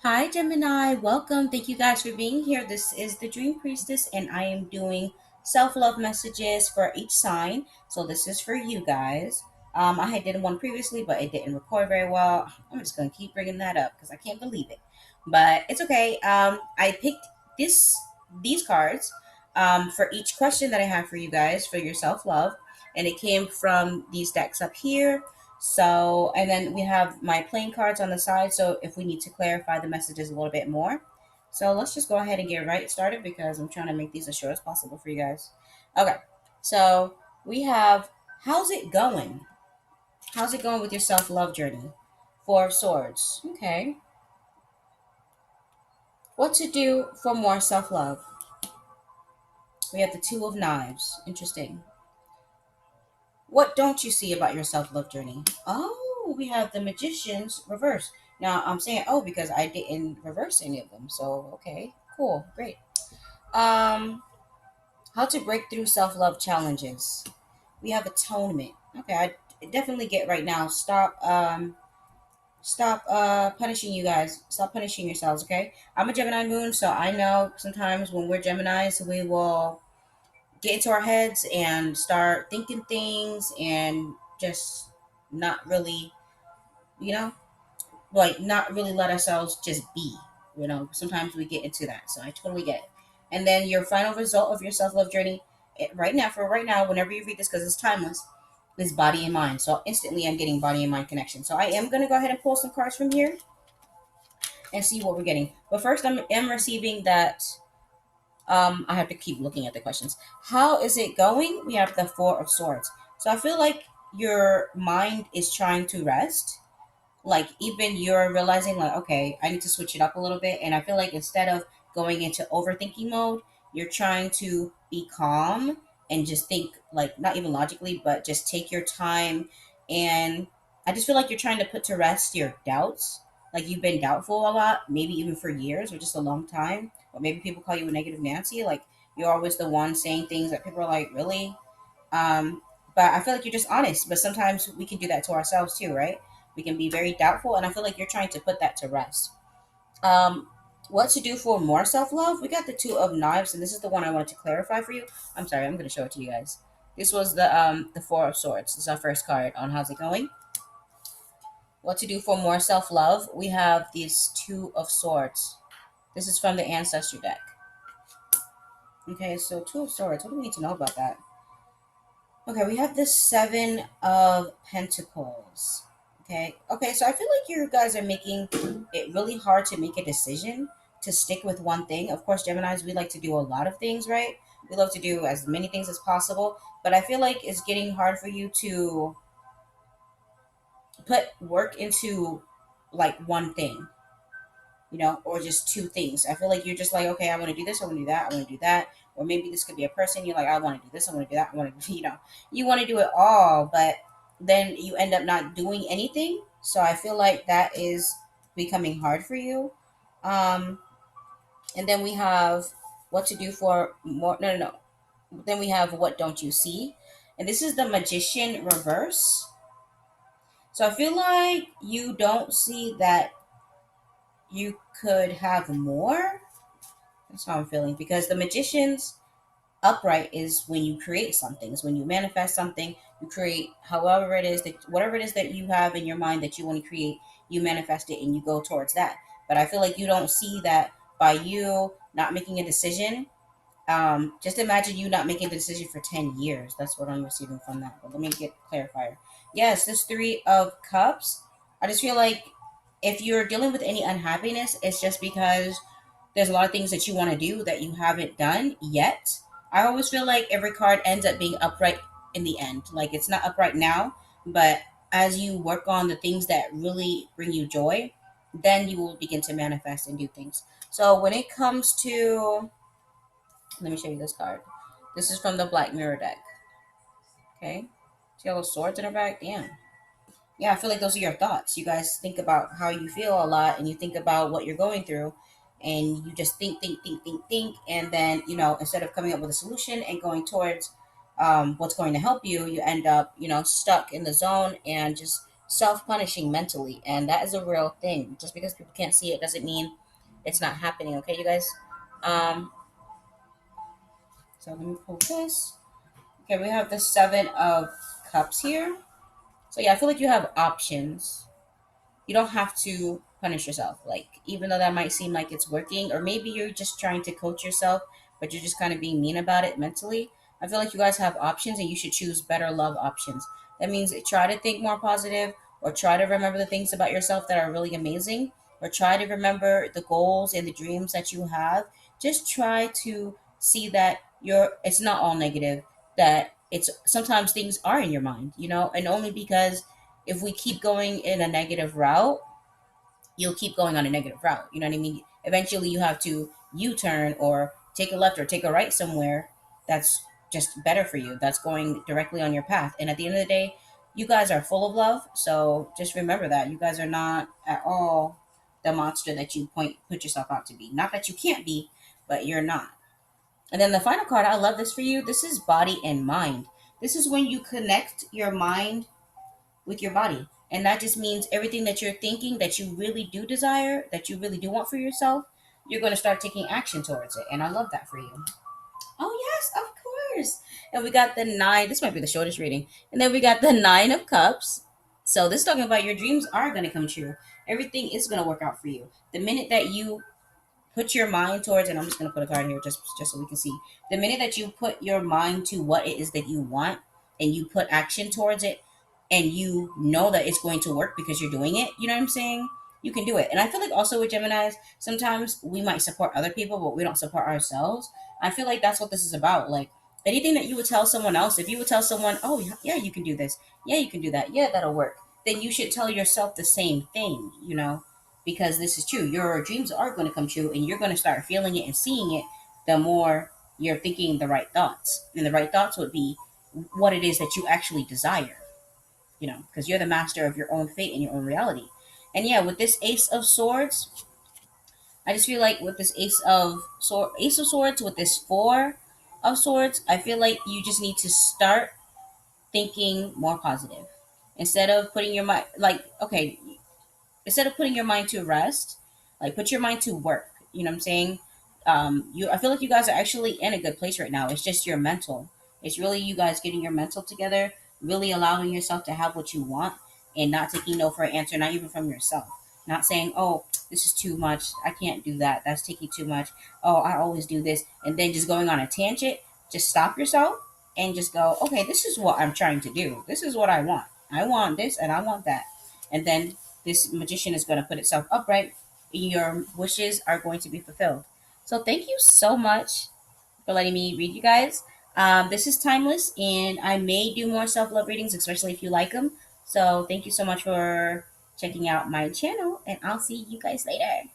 Hi, Gemini. Welcome. Thank you guys for being here. This is the Dream Priestess, and I am doing self love messages for each sign. So, this is for you guys. I had did one previously, but it didn't record very well. I'm just going to keep bringing that up because I can't believe it. But it's okay. I picked this these cards for each question that I have for you guys for your self love, and it came from these decks up here. So, and then we have my playing cards on the side. So, if we need to clarify the messages a little bit more. So, let's just go ahead and get right started because I'm trying to make these as short as possible for you guys. Okay. So, we have how's it going? How's it going with your self love journey? Four of Swords. Okay. What to do for more self love? We have the Two of Knives. Interesting. What don't you see about your self love journey? Oh, we have the Magician's reverse. Now I'm saying oh because I didn't reverse any of them. So okay, cool, great. Um, how to break through self love challenges. We have atonement. Okay, I definitely get right now. Stop punishing you guys. Stop punishing yourselves. Okay, I'm a Gemini moon, so I know sometimes when we're Geminis, we will get into our heads and start thinking things and just not really, you know, like not really let ourselves just be. Sometimes we get into that. So I totally get it. And then your final result of your self love journey, right now, whenever you read this, because it's timeless, is body and mind. So instantly I'm getting body and mind connection. So I am going to go ahead and pull some cards from here and see what we're getting. But first, am receiving that I have to keep looking at the questions. How is it going? We have the Four of Swords. So I feel like your mind is trying to rest. Like even you're realizing like, okay, I need to switch it up a little bit. And I feel like instead of going into overthinking mode, you're trying to be calm and just think like not even logically, but just take your time. And I just feel like you're trying to put to rest your doubts. Like you've been doubtful a lot, maybe even for years or just a long time. Or maybe people call you a negative Nancy. Like you're always the one saying things that people are like, really? Um, but I feel like you're just honest. But sometimes we can do that to ourselves too, right? We can be very doubtful, and I feel like you're trying to put that to rest. Um, what to do for more self love? We got the Two of Knives, and this is the one I wanted to clarify for you. I'm sorry, I'm going to show it to you guys. This was the Four of Swords. This is our first card on how's it going. What to do for more self love? We have these Two of Swords. This is from the Ancestor deck. Okay, so Two of Swords. What do we need to know about that? Okay, we have the Seven of Pentacles. Okay, so I feel like you guys are making it really hard to make a decision to stick with one thing. Of course, Geminis, we like to do a lot of things, right? We love to do as many things as possible, but I feel like it's getting hard for you to put work into like one thing, or just two things. I feel like you're just like, okay, I want to do this, I want to do that, I want to do that. Or maybe this could be a person. You're like, I want to do this, I want to do that, I want to, you want to do it all, but then you end up not doing anything. So I feel like that is becoming hard for you. Um, and then we have what to do for more. No, no, no. Then we have what don't you see? And this is the Magician reverse. So I feel like you don't see that you could have more. That's how I'm feeling because the Magician's upright is when you create something. Is when you manifest something. You create however it is that whatever it is that you have in your mind that you want to create, you manifest it and you go towards that. But I feel like you don't see that by you not making a decision. Just imagine you not making the decision for 10 years. That's what I'm receiving from that. But let me get clarifier. Yes, this Three of Cups. I just feel like if you're dealing with any unhappiness, it's just because there's a lot of things that you want to do that you haven't done yet. I always feel like every card ends up being upright in the end. Like it's not upright now, but as you work on the things that really bring you joy, then you will begin to manifest and do things. So when it comes to, let me show you this card. This is from the Black Mirror deck. Okay. See all those swords in her back? Damn. Yeah, I feel like those are your thoughts. You guys think about how you feel a lot and you think about what you're going through and you just think. And then, instead of coming up with a solution and going towards what's going to help you, you end up, stuck in the zone and just self punishing mentally, and that is a real thing. Just because people can't see it doesn't mean it's not happening. Okay, you guys. Um, so let me pull this. Okay, we have the Seven of Cups here. So yeah, I feel like you have options. You don't have to punish yourself. Like, even though that might seem like it's working, or maybe you're just trying to coach yourself, but you're just kind of being mean about it mentally. I feel like you guys have options and you should choose better love options. That means try to think more positive, or try to remember the things about yourself that are really amazing, or try to remember the goals and the dreams that you have. Just try to see that it's not all negative, that it's sometimes things are in your mind, and only because if we keep going in a negative route, you'll keep going on a negative route. You know what I mean? Eventually, you have to U-turn or take a left or take a right somewhere that's just better for you. That's going directly on your path. And at the end of the day, you guys are full of love. So just remember that you guys are not at all the monster that you put yourself out to be. Not that you can't be, but you're not. And then the final card, I love this for you. This is body and mind. This is when you connect your mind with your body. And that just means everything that you're thinking that you really do desire, that you really do want for yourself, you're going to start taking action towards it. And I love that for you. Oh, yes, of course. And we got the nine. This might be the shortest reading. And then we got the Nine of Cups. So this is talking about your dreams are going to come true. Everything is going to work out for you. The minute that you put your mind towards, and I'm just going to put a card here just so we can see, the minute that you put your mind to what it is that you want, and you put action towards it, and you know that it's going to work because you're doing it, you know what I'm saying, you can do it. And I feel like also with Geminis, sometimes we might support other people but we don't support ourselves. I feel like that's what this is about. Like, anything that you would tell someone else, if you would tell someone, oh yeah, you can do this, yeah, you can do that, yeah, that'll work, then you should tell yourself the same thing, because this is true. Your dreams are going to come true, and you're going to start feeling it and seeing it the more you're thinking the right thoughts. And the right thoughts would be what it is that you actually desire, because you're the master of your own fate and your own reality. And yeah, with this Ace of Swords, I just feel like with this Ace of Swords, with this Four of Swords, I feel like you just need to start thinking more positive. Instead of putting your mind, like, okay, instead of putting your mind to rest, like, put your mind to work. You know what I'm saying? I feel like you guys are actually in a good place right now. It's just your mental. It's really you guys getting your mental together, really allowing yourself to have what you want, and not taking no for an answer, not even from yourself. Not saying, oh, this is too much. I can't do that. That's taking too much. Oh, I always do this. And then just going on a tangent. Just stop yourself and just go, okay, this is what I'm trying to do. This is what I want. I want this and I want that. And then this magician is going to put itself upright. Your wishes are going to be fulfilled. So thank you so much for letting me read you guys. This is timeless, and I may do more self love readings, especially if you like them. So thank you so much for checking out my channel, and I'll see you guys later.